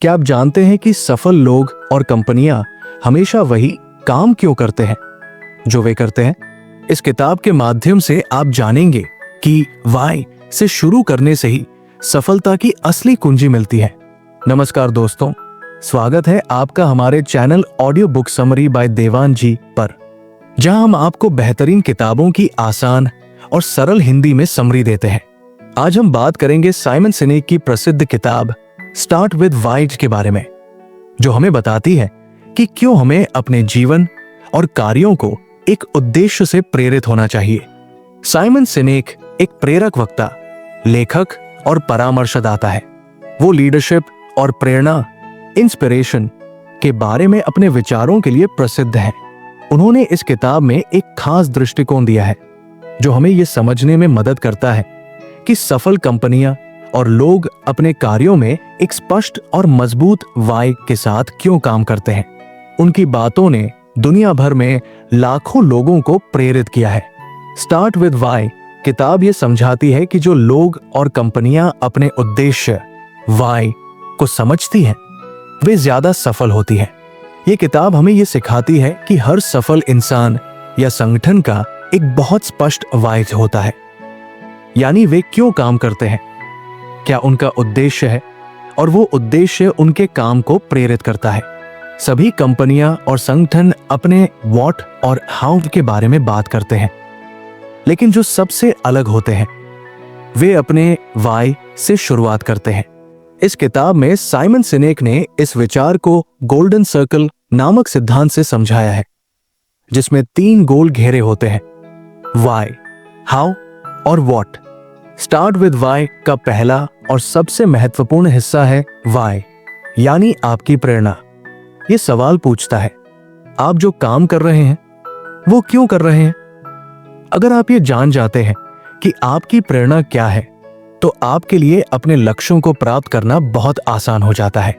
क्या आप जानते हैं कि सफल लोग और कंपनियां हमेशा वही काम क्यों करते हैं जो वे करते हैं? इस किताब के माध्यम से आप जानेंगे कि वाई से शुरू करने से ही सफलता की असली कुंजी मिलती है। नमस्कार दोस्तों, स्वागत है आपका हमारे channel audio book summary by Devan ji पर, जहां हम आपको बेहतरीन किताबों की आसान और सरल हिंदी में समरी देते हैं। आज हम बात करेंगे साइमन सिनेक की प्रसिद्ध किताब स्टार्ट विद वाई के बारे में, जो हमें बताती है कि क्यों हमें अपने जीवन और कार्यों को एक उद्देश्य से प्रेरित होना चाहिए। साइमन सिनेक एक प्रेरक वक्ता, लेखक और परामर्शदाता है। वो लीडरशिप और प्रेरणा, इंस्पिरेशन के बारे में अपने विचारों के लिए प्रसिद्ध हैं। उन्होंने इस किताब में एक खास दृष्टिकोण दिया है जो हमें यह समझने में मदद करता है कि सफल कंपनियां और लोग अपने कार्यों में एक स्पष्ट और मजबूत वाई के साथ क्यों काम करते हैं। उनकी बातों ने दुनिया भर में लाखों लोगों को प्रेरित किया है। स्टार्ट विद वाई किताब ये समझाती है कि जो लोग और कंपनियां अपने उद्देश्य वाई को समझती हैं, वे ज्यादा सफल होती हैं। ये किताब हमें ये सिखाती है कि हर सफल इंसान या संगठन का एक बहुत स्पष्ट वाई होता है, यानी वे क्यों काम करते हैं, क्या उनका उद्देश्य है, और वो उद्देश्य उनके काम को प्रेरित करता है। सभी कंपनियां और संगठन अपने व्हाट और हाउ के बारे में बात करते हैं, लेकिन जो सबसे अलग होते हैं वे अपने वाई से शुरुआत करते हैं। इस किताब में साइमन सिनेक ने इस विचार को गोल्डन सर्कल नामक सिद्धांत से समझाया है, जिसमें 3 गोल घेरे होते हैं: वाई, हाउ और व्हाट। स्टार्ट विद वाई का पहला और सबसे महत्वपूर्ण हिस्सा है वाई, यानी आपकी प्रेरणा। ये सवाल पूछता है, आप जो काम कर रहे हैं वो क्यों कर रहे हैं? अगर आप ये जान जाते हैं कि आपकी प्रेरणा क्या है, तो आपके लिए अपने लक्ष्यों को प्राप्त करना बहुत आसान हो जाता है।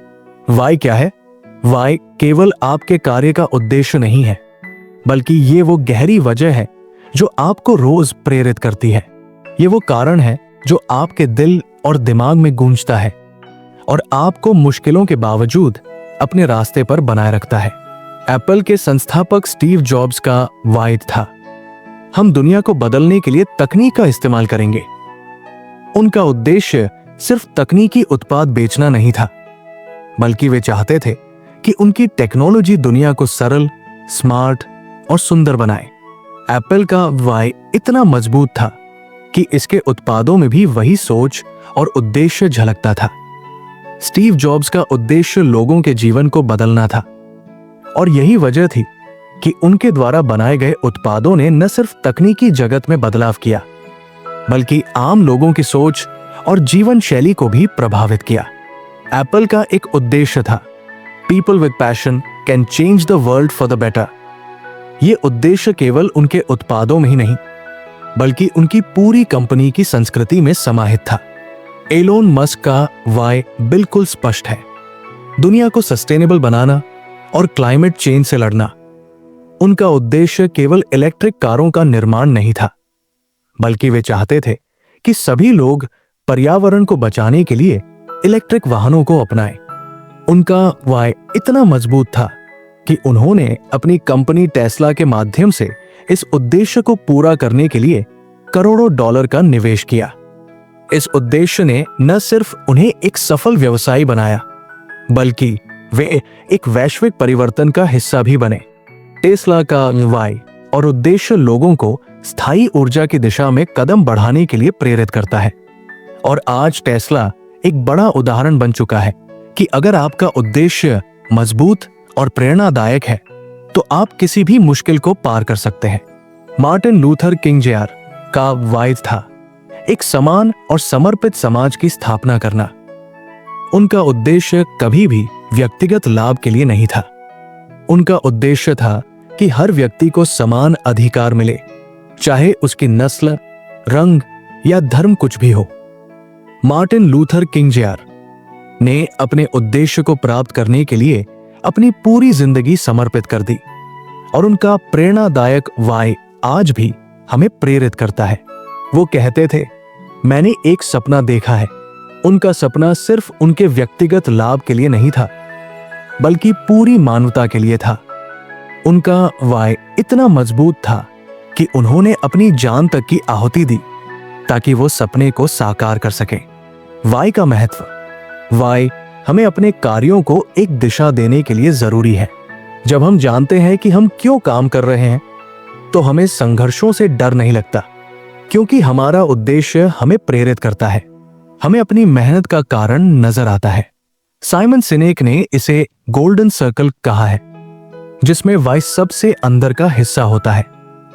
वाई क्या है? वाई केवल आपके कार्य का उद्देश्य नहीं है, बल्कि ये वो गहरी वजह है जो आपको रोज प्रेरित करती है। ये वो कारण है जो आपके दिल और दिमाग में गूंजता है और आपको मुश्किलों के बावजूद अपने रास्ते पर बनाए रखता है। एप्पल के संस्थापक स्टीव जॉब्स का वाई था, हम दुनिया को बदलने के लिए तकनीक का इस्तेमाल करेंगे। उनका उद्देश्य सिर्फ तकनीकी उत्पाद बेचना नहीं था, बल्कि वे चाहते थे कि उनकी टेक्नोलॉजी दुनिया को सरल, स्मार्ट और सुंदर बनाए। एप्पल का वाई इतना मजबूत था कि इसके उत्पादों में भी वही सोच और उद्देश्य झलकता था। स्टीव जॉब्स का उद्देश्य लोगों के जीवन को बदलना था, और यही वजह थी कि उनके द्वारा बनाए गए उत्पादों ने न सिर्फ तकनीकी जगत में बदलाव किया, बल्कि आम लोगों की सोच और जीवन शैली को भी प्रभावित किया। एप्पल का एक उद्देश्य था, people with passion can change the world for the better. यह उद्देश्य केवल उनके उत्पादों में ही नहीं, बल्कि उनकी पूरी कंपनी की संस्कृति में समाहित था। एलोन मस्क का वाई बिल्कुल स्पष्ट है, दुनिया को सस्टेनेबल बनाना और क्लाइमेट चेंज से लड़ना। उनका उद्देश्य केवल इलेक्ट्रिक कारों का निर्माण नहीं था, बल्कि वे चाहते थे कि सभी लोग पर्यावरण को बचाने के लिए इलेक्ट्रिक वाहनों को अपनाएं। उनका वाई इतना मजबूत था कि उन्होंने अपनी कंपनी टेस्ला के माध्यम से इस उद्देश्य को पूरा करने के लिए करोड़ों डॉलर का निवेश किया। इस उद्देश्य ने न सिर्फ उन्हें एक सफल व्यवसायी बनाया, बल्कि वे एक वैश्विक परिवर्तन का हिस्सा भी बने। टेस्ला का वाई और उद्देश्य लोगों को स्थायी ऊर्जा की दिशा में कदम बढ़ाने के लिए प्रेरित करता है। और आज टेस्ला एक बड़ा उदाहरण बन चुका है कि अगर आपका उद्देश्य मजबूत और प्रेरणादायक है, तो आप किसी भी मुश्किल को पार कर सकते हैं। मार्टिन लूथर किंग जूनियर का वाई था एक समान और समर्पित समाज की स्थापना करना। उनका उद्देश्य कभी भी व्यक्तिगत लाभ के लिए नहीं था। उनका उद्देश्य था कि हर व्यक्ति को समान अधिकार मिले, चाहे उसकी नस्ल, रंग या धर्म कुछ भी हो। मार्टिन लूथर किंग जूनियर ने अपने उद्देश्य को प्राप्त करने के लिए अपनी पूरी जिंदगी समर्पित कर दी, और उनका प्रेरणादायक वाई आज भी हमें प्रेरित करता है। वो कहते थे, मैंने एक सपना देखा है उनका सपना सिर्फ उनके व्यक्तिगत लाभ के लिए नहीं था, बल्कि पूरी मानवता के लिए था। उनका वाय इतना मजबूत था कि उन्होंने अपनी जान तक की आहुति दी ताकि वो सपने को साकार कर सके। वाय का महत्व। वाय हमें अपने कार्यों को एक दिशा देने के लिए जरूरी है। जब हम जानते हैं कि हम क्यों काम कर रहे हैं, तो हमें संघर्षों से डर नहीं लगता, क्योंकि हमारा उद्देश्य हमें प्रेरित करता है। हमें अपनी मेहनत का कारण नजर आता है। साइमन सिनेक ने इसे गोल्डन सर्कल कहा है, जिसमें वाय सबसे अंदर का हिस्सा होता है।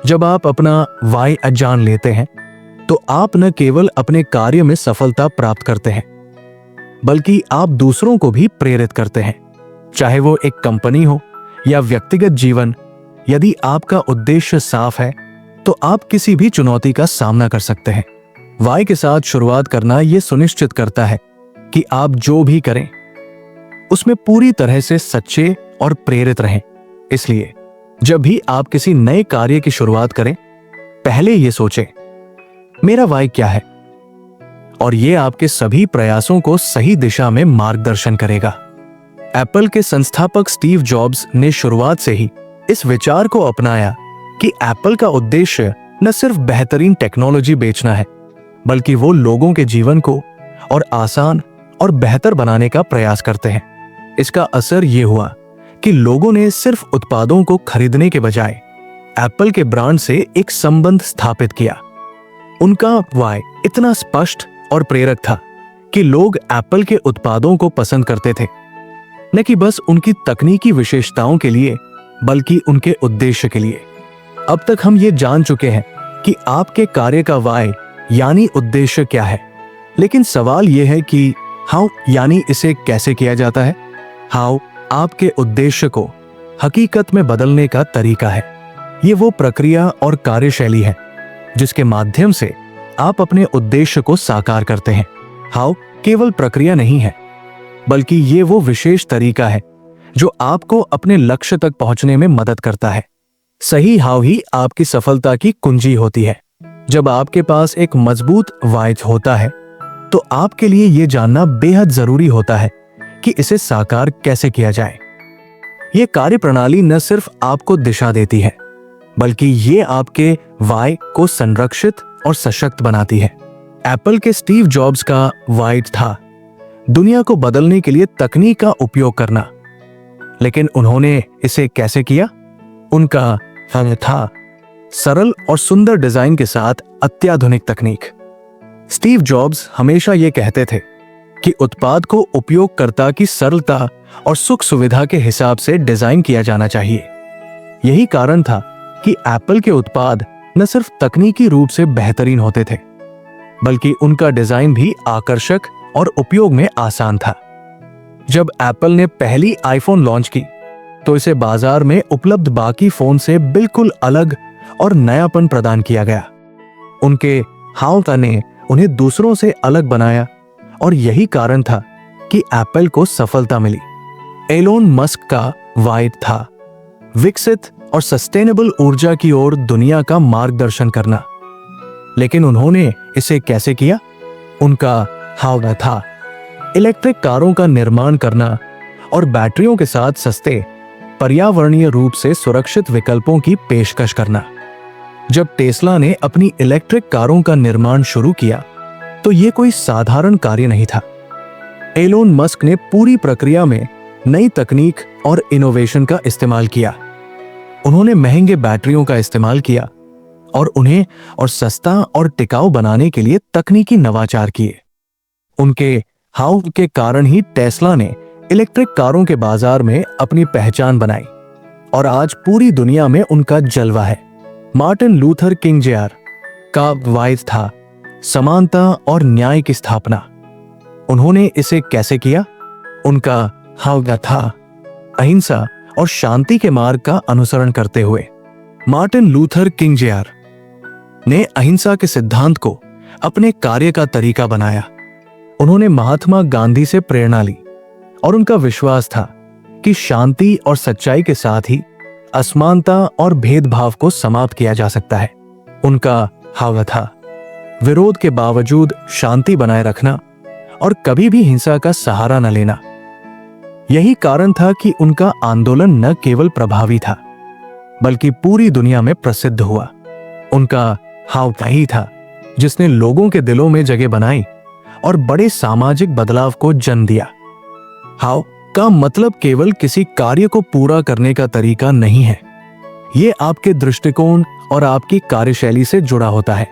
जब आप अपना वाय जान लेते हैं, तो आप न केवल अपने कार्य में सफलता प्राप्त करते हैं, बल्कि आप दूसरों को भी प्रेरित करते हैं, चाहे वो एक कंपनी हो या व्यक्तिगत जीवन। यदि आपका उद्देश्य साफ है, तो आप किसी भी चुनौती का सामना कर सकते हैं। वाय के साथ शुरुआत करना यह सुनिश्चित करता है कि आप जो भी करें, उसमें पूरी तरह से सच्चे और प्रेरित रहें। इसलिए जब भी आप किसी नए कार्य की शुरुआत करें, पहले यह सोचें, मेरा वाय क्या है, और यह आपके सभी प्रयासों को सही दिशा में मार्गदर्शन करेगा। एप्पल के संस्थापक स्टीव जॉब्स ने शुरुआत से ही इस विचार को अपनाया कि एप्पल का उद्देश्य न सिर्फ बेहतरीन टेक्नोलॉजी बेचना है, बल्कि वो लोगों के जीवन को और आसान और बेहतर बनाने का प्रयास करते हैं। इसका असर ये हुआ कि लोगों ने सिर्फ उत्पादों को खरीदने के बजाय एप्पल के ब्रांड से एक संबंध स्थापित किया। उनका वाय इतना स्पष्ट और प्रेरक था कि लोग एप्पल के उत्पादों को पसंद करते थे, न कि बस उनकी तकनीकी विशेषताओं के लिए, बल्कि उनके उद्देश्य के लिए। अब तक हम ये जान चुके हैं कि आपके कार्य का वाय यानी उद्देश्य क्या है, लेकिन सवाल यह है कि हाउ यानी इसे कैसे किया जाता है। हाउ आपके उद्देश्य को हकीकत में बदलने का तरीका है। ये वो प्रक्रिया और कार्यशैली है जिसके माध्यम से आप अपने उद्देश्य को साकार करते हैं। हाउ केवल प्रक्रिया नहीं है, बल्कि ये वो विशेष तरीका है जो आपको अपने लक्ष्य तक पहुंचने में मदद करता है। सही हाउ ही आपकी सफलता की कुंजी होती है। जब आपके पास एक मजबूत वाय होता है, तो आपके लिए यह जानना बेहद जरूरी होता है कि इसे साकार कैसे किया जाए। यह कार्यप्रणाली न सिर्फ आपको दिशा देती है, बल्कि ये आपके वाय को संरक्षित और सशक्त बनाती है। एप्पल के स्टीव जॉब्स का वाय था दुनिया को बदलने के लिए तकनीक का उपयोग करना, लेकिन उन्होंने इसे कैसे किया? उनका वाय था सरल और सुंदर डिजाइन के साथ अत्याधुनिक तकनीक। स्टीव जॉब्स हमेशा ये कहते थे कि उत्पाद को उपयोगकर्ता की सरलता और सुख सुविधा के हिसाब से डिजाइन किया जाना चाहिए। यही कारण था कि एप्पल के उत्पाद न सिर्फ तकनीकी रूप से बेहतरीन होते थे, बल्कि उनका डिजाइन भी आकर्षक और उपयोग में आसान था। जब एप्पल ने पहली आईफोन लॉन्च की, तो इसे बाजार में उपलब्ध बाकी फोन से बिल्कुल अलग और नयापन प्रदान किया गया। उनके हाउ ने उन्हें दूसरों से अलग बनाया, और यही कारण था कि एप्पल को सफलता मिली। एलोन मस्क का वाय था विकसित और सस्टेनेबल ऊर्जा की ओर दुनिया का मार्गदर्शन करना, लेकिन उन्होंने इसे कैसे किया? उनका हाउ था इलेक्ट्रिक कारों का निर्माण करना और बैटरियों के साथ सस्ते, पर्यावरणीय रूप से सुरक्षित विकल्पों की पेशकश करना। जब टेस्ला ने अपनी इलेक्ट्रिक कारों का निर्माण शुरू किया, तो यह कोई साधारण कार्य नहीं था। एलोन मस्क ने पूरी प्रक्रिया में नई तकनीक और इनोवेशन का इस्तेमाल किया। उन्होंने महंगे बैटरियों का इस्तेमाल किया और उन्हें और सस्ता और टिकाऊ बनाने के लिए तकनीकी नवाचार किए। उनके हाउ के कारण ही टेस्ला ने इलेक्ट्रिक कारों के बाजार में अपनी पहचान बनाई, और आज पूरी दुनिया में उनका जलवा है। मार्टिन लूथर किंग जूनियर का वाय था समानता और न्याय की स्थापना। उन्होंने इसे कैसे किया? उनका हाउ था अहिंसा और शांति के मार्ग का अनुसरण करते हुए। मार्टिन लूथर किंग जूनियर ने अहिंसा के सिद्धांत को अपने कार्य का तरीका बनाया। उन्होंने महात्मा गांधी से प्रेरणा ली, और उनका विश्वास था कि शांति और सच्चाई के साथ ही असमानता और भेदभाव को समाप्त किया जा सकता है। उनका हाव था विरोध के बावजूद शांति बनाए रखना और कभी भी हिंसा का सहारा न लेना। यही कारण था कि उनका आंदोलन न केवल प्रभावी था बल्कि पूरी दुनिया में प्रसिद्ध हुआ। उनका हाव वही था जिसने लोगों के दिलों में जगह बनाई और बड़े सामाजिक बदलाव को जन्म दिया। हाव का मतलब केवल किसी कार्य को पूरा करने का तरीका नहीं है। यह आपके दृष्टिकोण और आपकी कार्यशैली से जुड़ा होता है।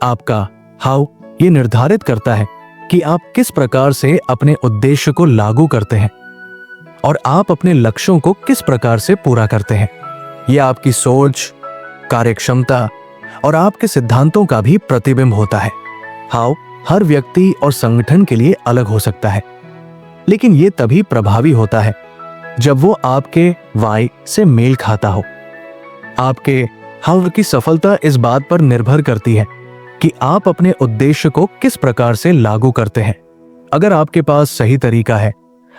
आपका हाव ये निर्धारित करता है कि आप किस प्रकार से अपने उद्देश्य को लागू करते हैं और आप अपने लक्ष्यों को किस प्रकार से पूरा करते हैं। यह आपकी सोच, कार्यक्षमता और आपके सिद्धांतों का भी प्रतिबिंब होता है। हाव हर व्यक्ति और संगठन के लिए अलग हो सकता है, लेकिन यह तभी प्रभावी होता है जब वो आपके वाई से मेल खाता हो। आपके हाव की सफलता इस बात पर निर्भर करती है कि आप अपने उद्देश्य को किस प्रकार से लागू करते हैं। अगर आपके पास सही तरीका है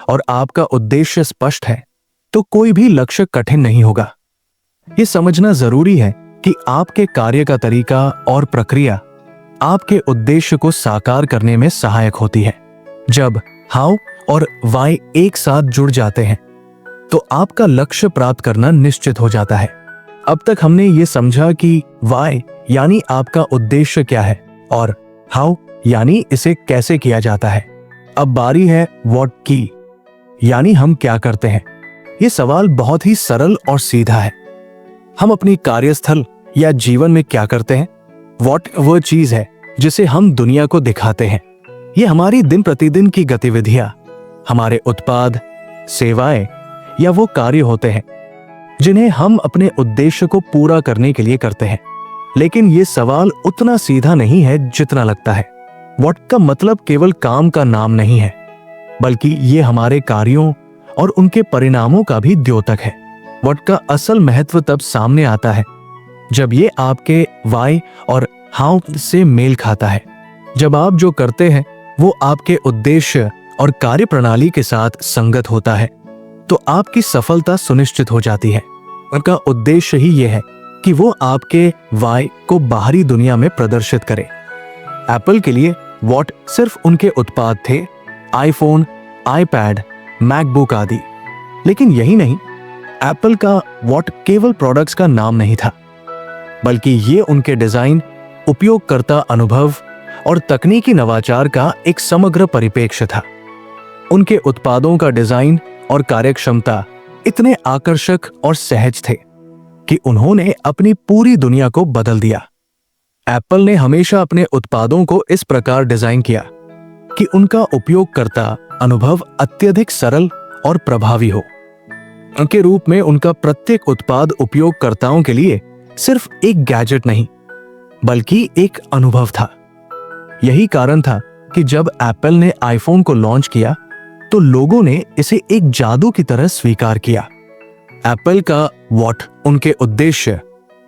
और आपका उद्देश्य स्पष्ट है तो कोई भी लक्ष्य कठिन नहीं होगा। यह समझना जरूरी है कि आपके कार्य का तरीका और प्रक्रिया आपके उद्देश्य को साकार करने में सहायक होती है। जब हाव और वाई एक साथ जुड़ जाते हैं तो आपका लक्ष्य प्राप्त करना निश्चित हो जाता है। अब तक हमने ये समझा कि वाई यानी आपका उद्देश्य क्या है और हाउ यानी इसे कैसे किया जाता है। अब बारी है व्हाट की, यानी हम क्या करते हैं। ये सवाल बहुत ही सरल और सीधा है। हम अपनी कार्यस्थल या जीवन में क्या करते हैं। व्हाट वह चीज है जिसे हम दुनिया को दिखाते हैं। ये हमारी दिन प्रतिदिन की गतिविधियां, हमारे उत्पाद, सेवाएं या वो कार्य होते हैं जिन्हें हम अपने उद्देश्य को पूरा करने के लिए करते हैं। लेकिन ये सवाल उतना सीधा नहीं है जितना लगता है। व्हाट का मतलब केवल काम का नाम नहीं है, बल्कि ये हमारे कार्यों और उनके परिणामों का भी द्योतक है। व्हाट का असल महत्व तब सामने आता है जब ये आपके वाई और हाउ से मेल खाता है। जब आप जो करते हैं वो आपके उद्देश्य और कार्यप्रणाली के साथ संगत होता है तो आपकी सफलता सुनिश्चित हो जाती है। उनका उद्देश्य ही यह है कि वो आपके वाई को बाहरी दुनिया में प्रदर्शित करे। एप्पल के लिए व्हाट सिर्फ उनके उत्पाद थे, आईफोन, आईपैड, मैकबुक आदि। लेकिन यही नहीं, एप्पल का व्हाट केवल प्रोडक्ट्स का नाम नहीं था, बल्कि ये उनके डिजाइन, उपयोगकर्ता अनुभव और तकनीकी नवाचार का एक समग्र परिप्रेक्ष्य था। उनके उत्पादों का डिजाइन और कार्यक्षमता इतने आकर्षक और सहज थे कि उन्होंने अपनी पूरी दुनिया को बदल दिया। एप्पल ने हमेशा अपने उत्पादों को इस प्रकार डिजाइन किया कि उनका उपयोगकर्ता अनुभव अत्यधिक सरल और प्रभावी हो। उनके रूप में उनका प्रत्येक उत्पाद उपयोगकर्ताओं के लिए सिर्फ एक गैजेट नहीं, बल्कि एक अनुभव था। यही कारण था कि जब एप्पल ने आईफोन को लॉन्च किया तो लोगों ने इसे एक जादू की तरह स्वीकार किया। एप्पल का व्हाट उनके उद्देश्य,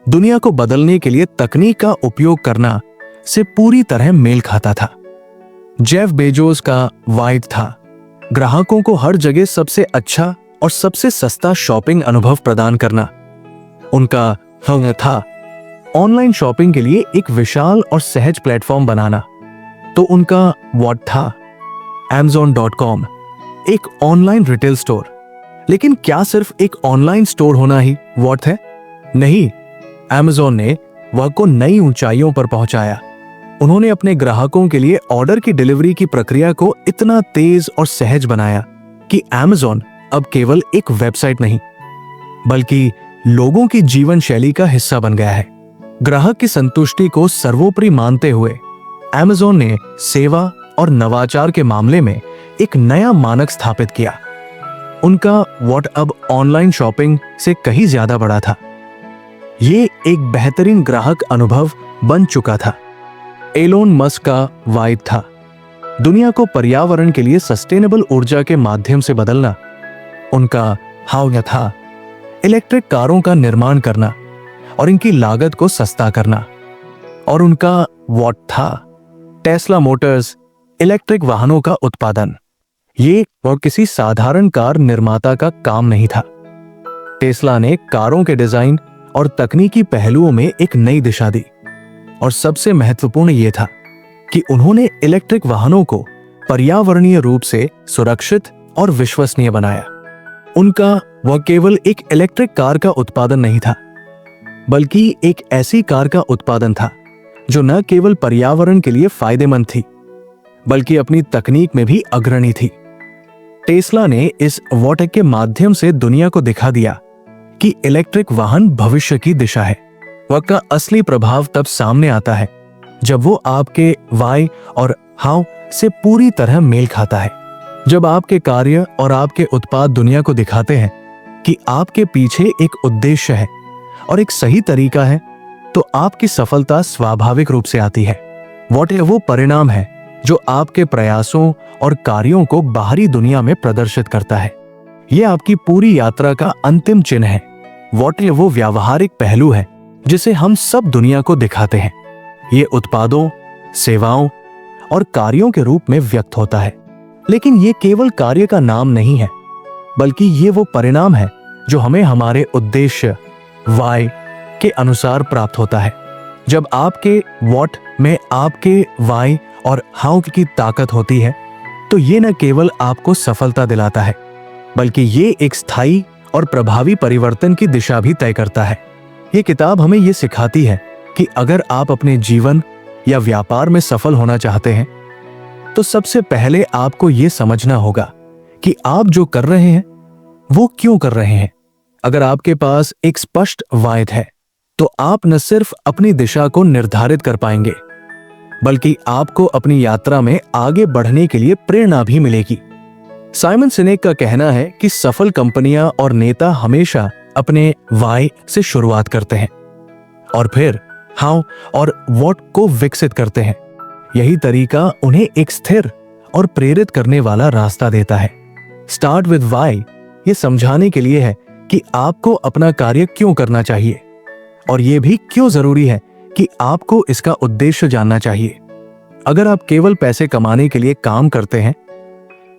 दुनिया को बदलने के लिए तकनीक का उपयोग करना, से पूरी तरह मेल खाता था। जेफ बेजोस का वाई था ग्राहकों को हर जगह सबसे अच्छा और सबसे सस्ता शॉपिंग अनुभव प्रदान करना। उनका हंग था ऑनलाइन शॉपिंग के लिए एक विशाल और सहज प्लेटफॉर्म बनाना। तो उनका व्हाट था Amazon.com, एक ऑनलाइन रिटेल स्टोर। लेकिन क्या सिर्फ एक ऑनलाइन स्टोर होना ही व्हाट है? नहीं, Amazon ने वह को नई ऊंचाइयों पर पहुंचाया। उन्होंने अपने ग्राहकों के लिए ऑर्डर की डिलीवरी की प्रक्रिया को इतना तेज और सहज बनाया कि Amazon अब केवल एक वेबसाइट नहीं, बल्कि लोगों की जीवन शैली का हिस्सा बन गया है। ग्राहक की संतुष्टि को सर्वोपरि मानते हुए Amazon ने सेवा और नवाचार के मामले में एक नया मानक स्थापित किया। उनका व्हाट अब ऑनलाइन शॉपिंग से कहीं ज्यादा बड़ा था। ये एक बेहतरीन ग्राहक अनुभव बन चुका था। एलोन मस्क का वाई था दुनिया को पर्यावरण के लिए सस्टेनेबल ऊर्जा के माध्यम से बदलना। उनका हाउ था इलेक्ट्रिक कारों का निर्माण करना और इनकी लागत को सस्ता करना। और उनका व्हाट था टेस्ला मोटर्स, इलेक्ट्रिक वाहनों का उत्पादन। ये और किसी साधारण कार निर्माता का काम नहीं था। टेस्ला ने कारों के डिजाइन और तकनीकी पहलुओं में एक नई दिशा दी। और सबसे महत्वपूर्ण यह था कि उन्होंने इलेक्ट्रिक वाहनों को पर्यावरणीय रूप से सुरक्षित और विश्वसनीय बनाया। उनका वह केवल एक इलेक्ट्रिक कार का उत्पादन नहीं था, बल्कि एक ऐसी कार का उत्पादन था जो न केवल पर्यावरण के लिए फायदेमंद थी, बल्कि अपनी तकनीक में भी अग्रणी थी। टेस्ला ने इस वॉटेक के माध्यम से दुनिया को दिखा दिया कि इलेक्ट्रिक वाहन भविष्य की दिशा है। वह का असली प्रभाव तब सामने आता है जब वो आपके वाई और हाउ से पूरी तरह मेल खाता है। जब आपके कार्य और आपके उत्पाद दुनिया को दिखाते हैं कि आपके पीछे एक उद्देश्य है और एक सही तरीका है, तो आपकी सफलता स्वाभाविक रूप से आती है। वॉटेक वो परिणाम है जो आपके प्रयासों और कार्यों को बाहरी दुनिया में प्रदर्शित करता है। यह आपकी पूरी यात्रा का अंतिम चिन्ह है। वॉटेक वो व्यावहारिक पहलू है जिसे हम सब दुनिया को दिखाते हैं। ये उत्पादों, सेवाओं और कार्यों के रूप में व्यक्त होता है। लेकिन ये केवल कार्य का नाम नहीं है, बल्कि ये वो परिणाम है जो हमें हमारे उद्देश्य वाई के अनुसार प्राप्त होता है। जब आपके वॉट में आपके वाई और हाउ की ताकत होती है, तो ये न केवल आपको सफलता दिलाता है, बल्कि ये एक स्थायी और प्रभावी परिवर्तन की दिशा भी तय करता है। ये किताब हमें ये सिखाती है कि अगर आप अपने जीवन या व्यापार में सफल होना चाहते हैं, तो सबसे पहले आपको ये समझना होगा कि आप जो कर रहे हैं वो क्यों कर रहे हैं। अगर आपके पास एक स्पष्ट वायद है, तो आप न सिर्फ अपनी दिशा को निर्धारित कर पाएंगे, बल्कि आपको अपनी यात्रा में आगे बढ़ने के लिए प्रेरणा भी मिलेगी। साइमन सिनेक का कहना है कि सफल कंपनियां और नेता हमेशा अपने वाई से शुरुआत करते हैं और फिर हाउ और व्हाट को विकसित करते हैं। यही तरीका उन्हें एक स्थिर और प्रेरित करने वाला रास्ता देता है। स्टार्ट विद वाई ये समझाने के लिए है कि आपको अपना कार्य क्यों करना चाहिए, और यह भी क्यों जरूरी है कि आपको इसका उद्देश्य जानना चाहिए। अगर आप केवल पैसे कमाने के लिए काम करते हैं,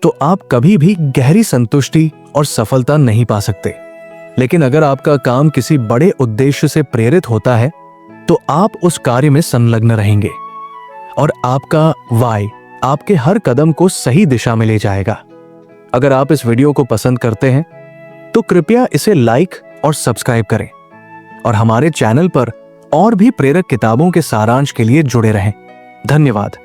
तो आप कभी भी गहरी संतुष्टि और सफलता नहीं पा सकते। लेकिन अगर आपका काम किसी बड़े उद्देश्य से प्रेरित होता है, तो आप उस कार्य में संलग्न रहेंगे और आपका वाई आपके हर कदम को सही दिशा में ले जाएगा। अगर आप इस वीडियो को पसंद करते हैं, तो कृपया इसे लाइक और सब्सक्राइब करें और हमारे चैनल पर और भी प्रेरक किताबों के सारांश के लिए जुड़े रहें। धन्यवाद।